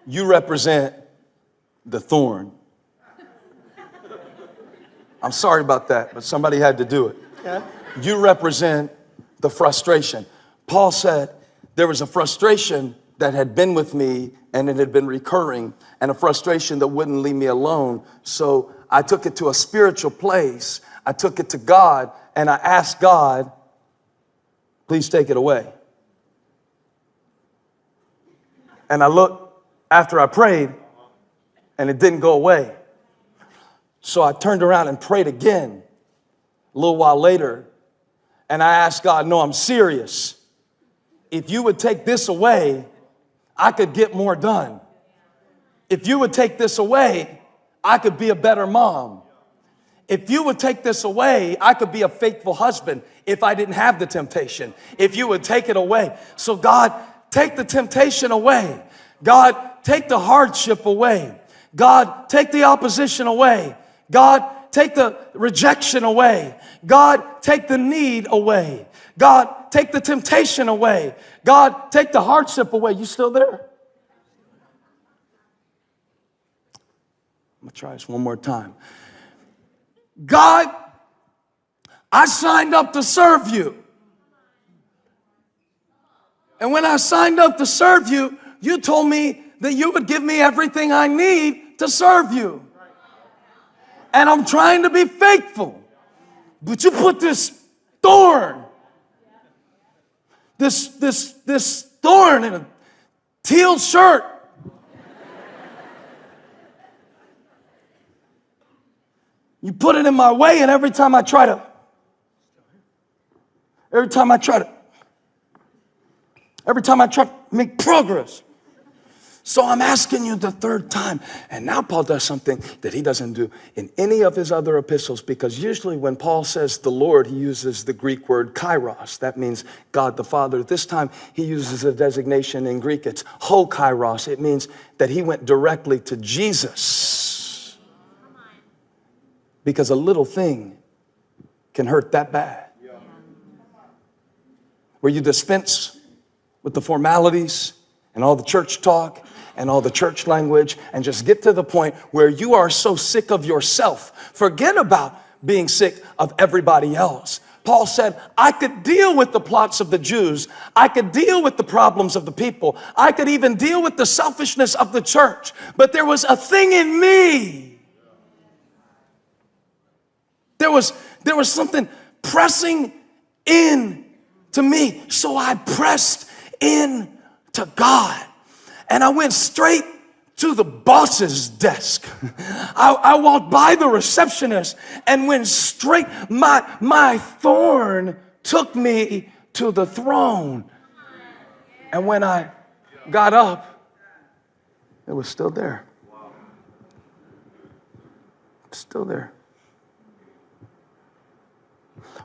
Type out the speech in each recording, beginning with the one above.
You represent the thorn. I'm sorry about that, but somebody had to do it. Yeah. You represent the frustration. Paul said there was a frustration that had been with me and it had been recurring, and a frustration that wouldn't leave me alone. So I took it to a spiritual place. I took it to God and I asked God, please take it away. And I looked after I prayed and it didn't go away. So I turned around and prayed again a little while later. And I asked God, no, I'm serious. If you would take this away, I could get more done. If you would take this away, I could be a better mom. If you would take this away, I could be a faithful husband if I didn't have the temptation. If you would take it away. So God, take the temptation away. God, take the hardship away. God, take the opposition away. God, take the rejection away. God, take the need away. God, take the temptation away. God, take the hardship away. You still there? I'm going to try this one more time. God, I signed up to serve you. And when I signed up to serve you, you told me that you would give me everything I need to serve you. And I'm trying to be faithful. But you put this thorn, this thorn in a teal shirt. You put it in my way, and every time I try to make progress. So I'm asking you the third time. And now Paul does something that he doesn't do in any of his other epistles, because usually when Paul says the Lord, he uses the Greek word kairos. That means God the Father. This time he uses a designation in Greek. It's ho kairos. It means that he went directly to Jesus. Because a little thing can hurt that bad. Where you dispense with the formalities and all the church talk and all the church language and just get to the point where you are so sick of yourself. Forget about being sick of everybody else. Paul said, I could deal with the plots of the Jews. I could deal with the problems of the people. I could even deal with the selfishness of the church. But there was a thing in me. There was something pressing in to me. So I pressed in to God. And I went straight to the boss's desk. I walked by the receptionist and went straight. My thorn took me to the throne. And when I got up, it was still there. Still there.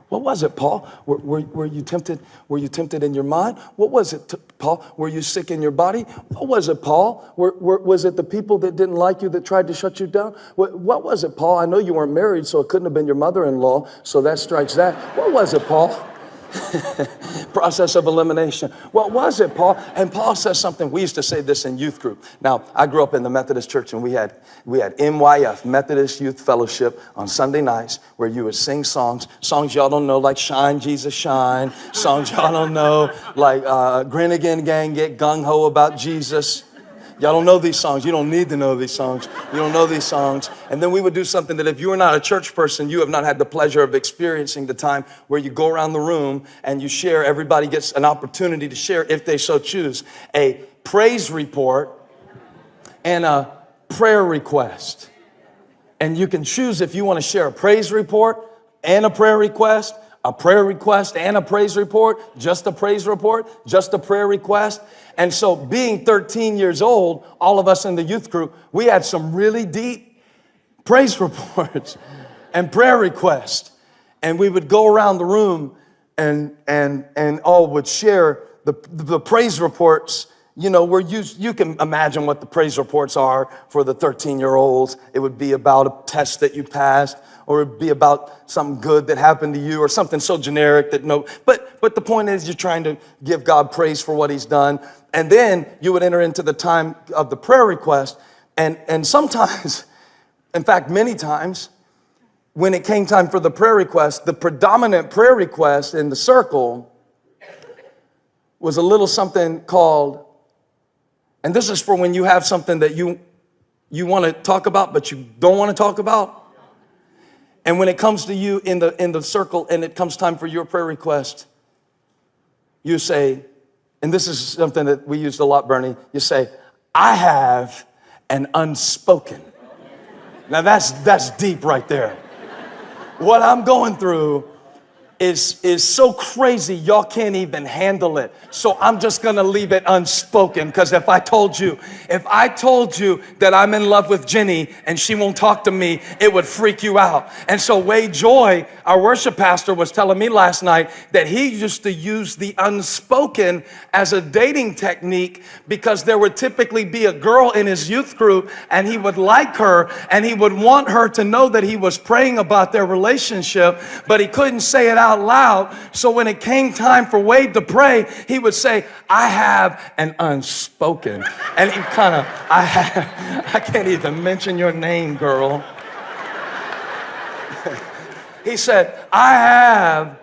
What was it, Paul? Were you tempted? Were you tempted in your mind? What was it, Paul? Were you sick in your body? What was it, Paul? Was it the people that didn't like you that tried to shut you down? What was it, Paul? I know you weren't married, so it couldn't have been your mother-in-law, so that strikes that. What was it, Paul? Process of elimination. What was it, Paul? And Paul says something. We used to say this in youth group. Now, I grew up in the Methodist church, and we had MYF, Methodist Youth Fellowship, on Sunday nights, where you would sing songs y'all don't know, like Shine, Jesus, Shine. Songs y'all don't know, like Grin Again Gang, Get Gung Ho About Jesus. Y'all don't know these songs. You don't need to know these songs. You don't know these songs. And then we would do something that if you are not a church person, you have not had the pleasure of experiencing the time where you go around the room and you share. Everybody gets an opportunity to share, if they so choose, a praise report and a prayer request. And you can choose if you want to share a praise report and a prayer request and a praise report, just a praise report, just a prayer request. And so being 13 years old, all of us in the youth group, we had some really deep praise reports and prayer requests. And we would go around the room and all would share the praise reports you know, you can imagine what the praise reports are for the 13-year-olds. It would be about a test that you passed, or it would be about something good that happened to you, or something so generic that but the point is you're trying to give God praise for what he's done. And then you would enter into the time of the prayer request. And sometimes, in fact, many times, when it came time for the prayer request, the predominant prayer request in the circle was a little something called, and this is for when you have something that you want to talk about, but you don't want to talk about. And when it comes to you in the circle and it comes time for your prayer request, you say, and this is something that we used a lot, Bernie, you say, I have an unspoken. Now that's deep right there. What I'm going through is so crazy, y'all can't even handle it. So I'm just gonna leave it unspoken, because if I told you that I'm in love with Jenny and she won't talk to me, it would freak you out. And so Wade Joy, our worship pastor, was telling me last night that he used to use the unspoken as a dating technique, because there would typically be a girl in his youth group and he would like her and he would want her to know that he was praying about their relationship, but he couldn't say it out loud. So when it came time for Wade to pray, he would say, I have an unspoken. And he I can't even mention your name, girl. He said, I have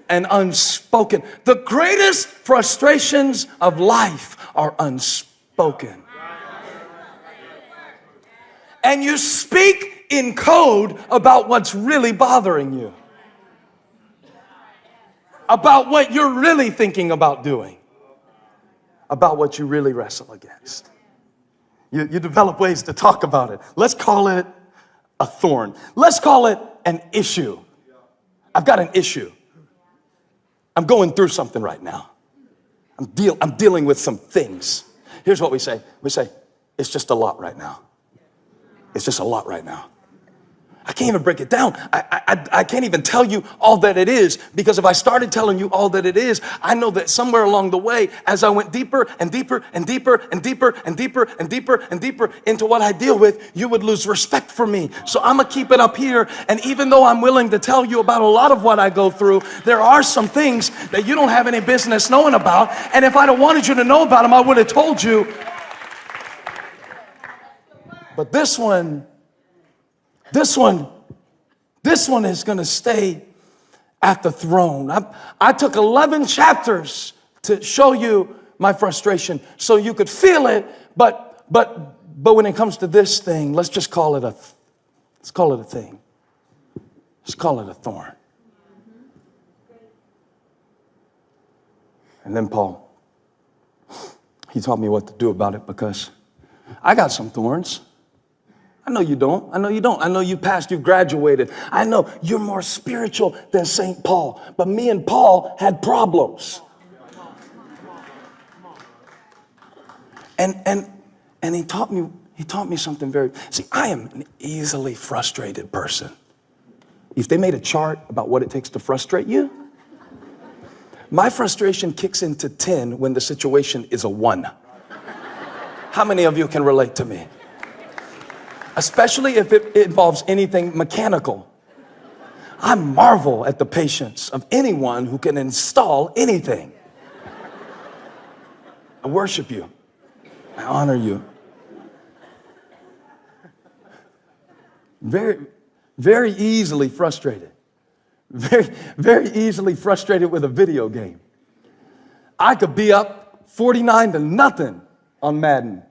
an unspoken. The greatest frustrations of life are unspoken. And you speak in code about what's really bothering you, about what you're really thinking about doing, about what you really wrestle against. You develop ways to talk about it. Let's call it a thorn. Let's call it an issue. I've got an issue. I'm going through something right now. I'm dealing with some things. Here's what we say. We say, it's just a lot right now. It's just a lot right now. I can't even break it down. I can't even tell you all that it is, because if I started telling you all that it is, I know that somewhere along the way, as I went deeper and deeper and deeper and deeper and deeper and deeper and deeper into what I deal with, you would lose respect for me. So I'm gonna keep it up here. And even though I'm willing to tell you about a lot of what I go through, there are some things that you don't have any business knowing about. And if I'd have wanted you to know about them, I would have told you. But this one is going to stay at the throne. I took 11 chapters to show you my frustration so you could feel it, but when it comes to this thing, let's just call it a thing. Let's call it a thorn. And then Paul, he taught me what to do about it, because I got some thorns. I know you don't. I know you don't. I know you passed, you've graduated. I know you're more spiritual than St. Paul. But me and Paul had problems. And he taught me something very, see, I am an easily frustrated person. If they made a chart about what it takes to frustrate you, my frustration kicks into 10 when the situation is a 1. How many of you can relate to me? Especially if it involves anything mechanical. I marvel at the patience of anyone who can install anything. I worship you. I honor you. Very, very easily frustrated. Very, very easily frustrated with a video game. I could be up 49-0 on Madden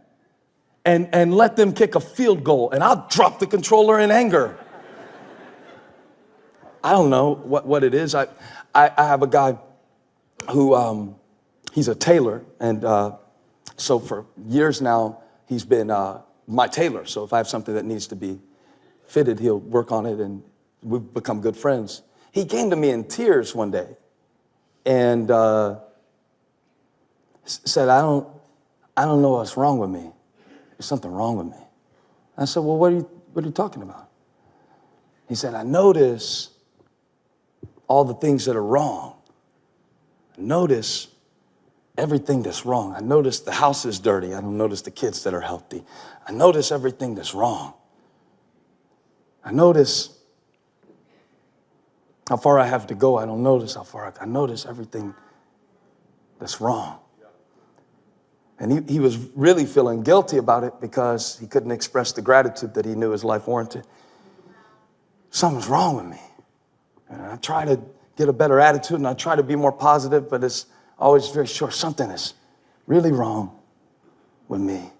and let them kick a field goal, and I'll drop the controller in anger. I don't know what it is. I have a guy who, he's a tailor, and so for years now, he's been my tailor. So if I have something that needs to be fitted, he'll work on it, and we've become good friends. He came to me in tears one day and said, I don't know what's wrong with me. There's something wrong with me. I said, well, what are you talking about? He said, I notice all the things that are wrong. I notice everything that's wrong. I notice the house is dirty. I don't notice the kids that are healthy. I notice everything that's wrong. I notice how far I have to go. I don't notice how far I notice everything that's wrong. And he was really feeling guilty about it because he couldn't express the gratitude that he knew his life warranted. Something's wrong with me. And I try to get a better attitude and I try to be more positive, but it's always very short. Something is really wrong with me.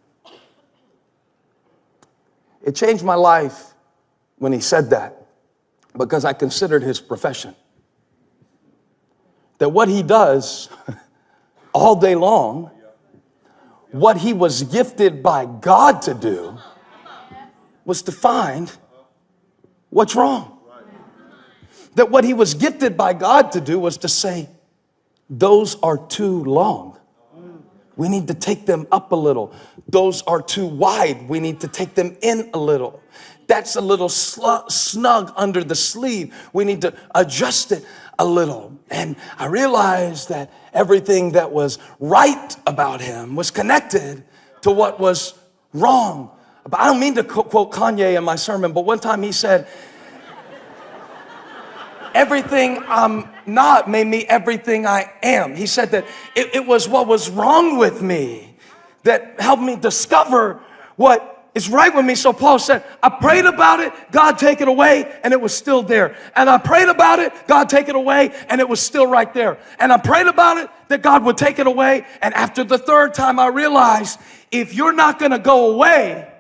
It changed my life when he said that, because I considered his profession. That what he does all day long, what he was gifted by God to do, was to find what's wrong. That what he was gifted by God to do was to say, those are too long. We need to take them up a little. Those are too wide. We need to take them in a little. That's a little snug under the sleeve. We need to adjust it a little. And I realized that everything that was right about him was connected to what was wrong. But I don't mean to quote Kanye in my sermon, but one time he said, everything I'm not made me everything I am. He said that it was what was wrong with me that helped me discover what is right with me. So Paul said, I prayed about it, God take it away, and it was still there. And I prayed about it, God take it away, and it was still right there. And I prayed about it, that God would take it away. And after the third time, I realized, if you're not going to go away,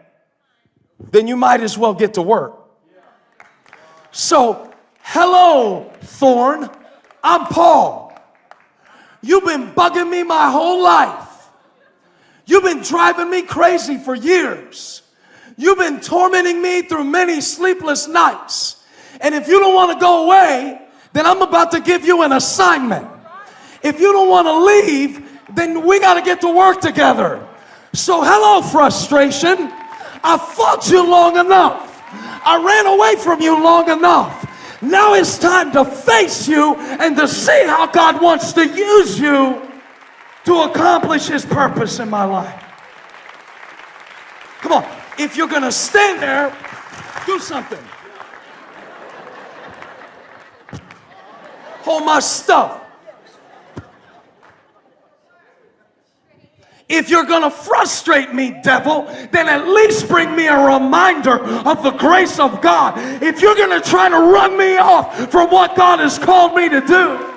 then you might as well get to work. So, hello, thorn. I'm Paul. You've been bugging me my whole life. You've been driving me crazy for years. You've been tormenting me through many sleepless nights. And if you don't want to go away, then I'm about to give you an assignment. If you don't want to leave, then we got to get to work together. So hello, frustration. I fought you long enough. I ran away from you long enough. Now it's time to face you and to see how God wants to use you to accomplish his purpose in my life. Come on, if you're going to stand there, do something. Hold my stuff. If you're going to frustrate me, devil, then at least bring me a reminder of the grace of God. If you're going to try to run me off from what God has called me to do.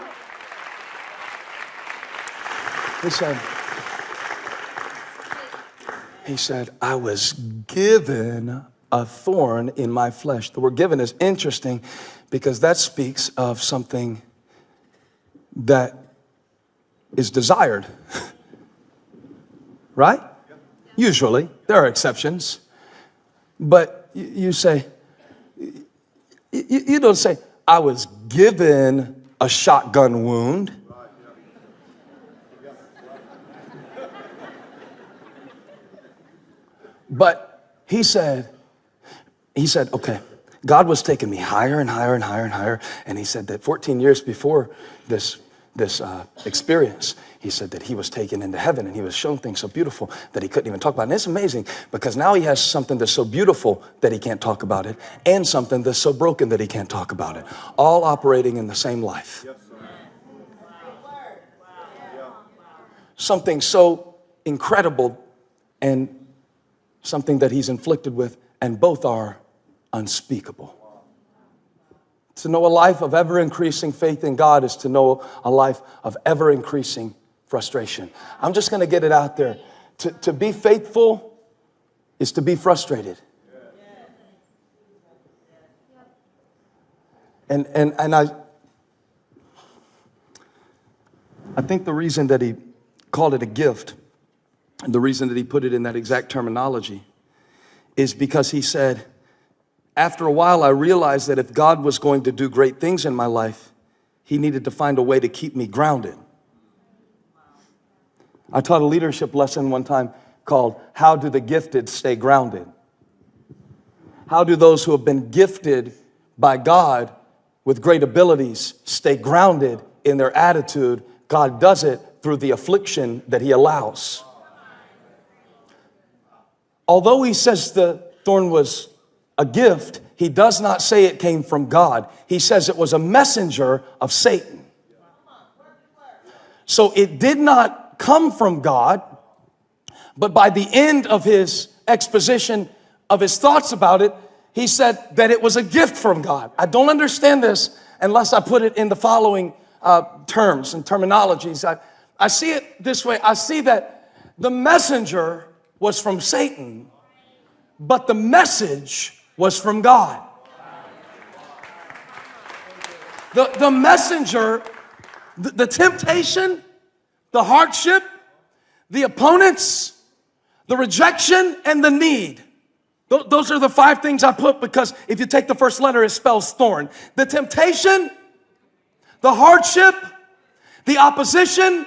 He said, I was given a thorn in my flesh. The word given is interesting because that speaks of something that is desired. Right? Usually. There are exceptions. But you say, you don't say, I was given a shotgun wound. But he said, okay, God was taking me higher and higher and higher and higher. And he said that 14 years before this experience, he said that he was taken into heaven and he was shown things so beautiful that he couldn't even talk about it. And it's amazing because now he has something that's so beautiful that he can't talk about it and something that's so broken that he can't talk about it, all operating in the same life. Something so incredible and something that he's inflicted with, and both are unspeakable. To know a life of ever-increasing faith in God is to know a life of ever-increasing frustration. I'm just going to get it out there. To be faithful is to be frustrated. And I think the reason that he called it a gift, and the reason that he put it in that exact terminology, is because he said, after a while, I realized that if God was going to do great things in my life, he needed to find a way to keep me grounded. I taught a leadership lesson one time called, How Do the Gifted Stay Grounded? How do those who have been gifted by God with great abilities stay grounded in their attitude? God does it through the affliction that he allows. Although he says the thorn was a gift, he does not say it came from God. He says it was a messenger of Satan. So it did not come from God, but by the end of his exposition of his thoughts about it, he said that it was a gift from God. I don't understand this unless I put it in the following terms and terminologies. I see it this way. I see that the messenger was from Satan, but the message was from God. The messenger, the temptation, the hardship, the opponents, the rejection, and the need. Those are the 5 things I put, because if you take the first letter, it spells thorn. The temptation, the hardship, the opposition,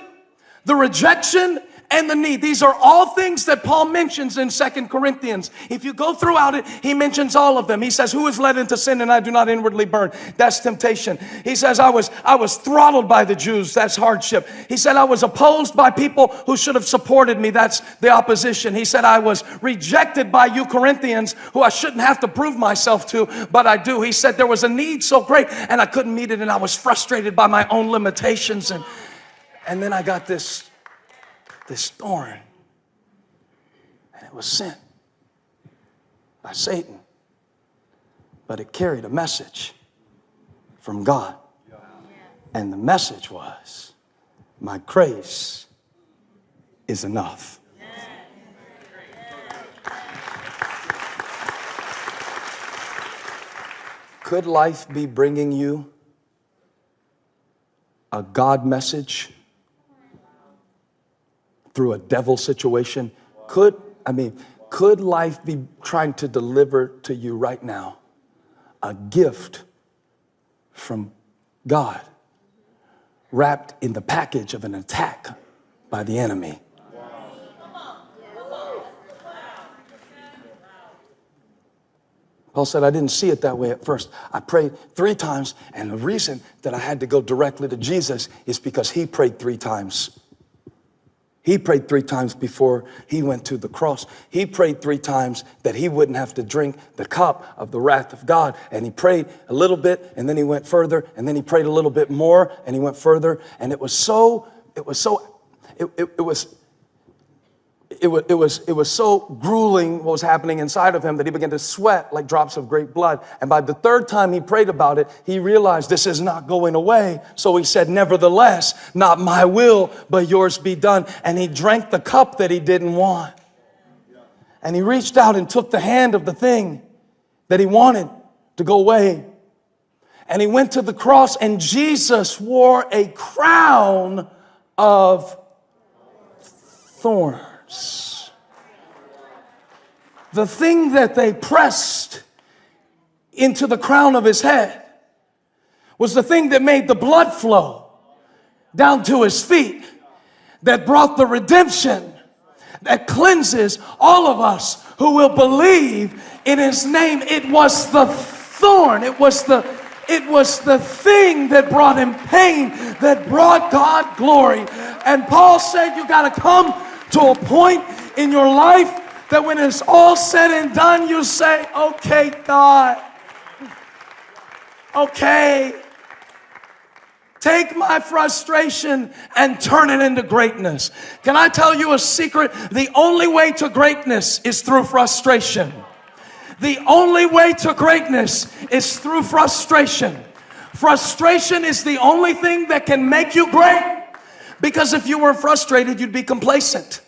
the rejection, and the need. These are all things that Paul mentions in 2 Corinthians. If you go throughout it, he mentions all of them. He says, who is led into sin and I do not inwardly burn? That's temptation. He says, I was throttled by the Jews. That's hardship. He said, I was opposed by people who should have supported me. That's the opposition. He said, I was rejected by you Corinthians, who I shouldn't have to prove myself to, but I do. He said, there was a need so great and I couldn't meet it, and I was frustrated by my own limitations. And then I got this thorn, and it was sent by Satan, but it carried a message from God. And the message was, my grace is enough. Could life be bringing you a God message through a devil situation? Could life be trying to deliver to you right now a gift from God wrapped in the package of an attack by the enemy? Paul said, I didn't see it that way at first. I prayed 3 times, and the reason that I had to go directly to Jesus is because he prayed 3 times. He prayed 3 times before he went to the cross. He prayed 3 times that he wouldn't have to drink the cup of the wrath of God. And he prayed a little bit, and then he went further, and then he prayed a little bit more, and he went further. And it was so grueling what was happening inside of him that he began to sweat like drops of great blood. And by the 3rd time he prayed about it, he realized this is not going away. So he said, nevertheless, not my will, but yours be done. And he drank the cup that he didn't want. And he reached out and took the hand of the thing that he wanted to go away. And he went to the cross, and Jesus wore a crown of thorns. The thing that they pressed into the crown of his head was the thing that made the blood flow down to his feet, that brought the redemption, that cleanses all of us who will believe in his name. It was the thorn. It was the thing that brought him pain, that brought God glory. And Paul said, you got to come to a point in your life that when it's all said and done, you say, okay, God, okay, take my frustration and turn it into greatness. Can I tell you a secret? The only way to greatness is through frustration. The only way to greatness is through frustration. Frustration is the only thing that can make you great. Because if you were frustrated, you'd be complacent.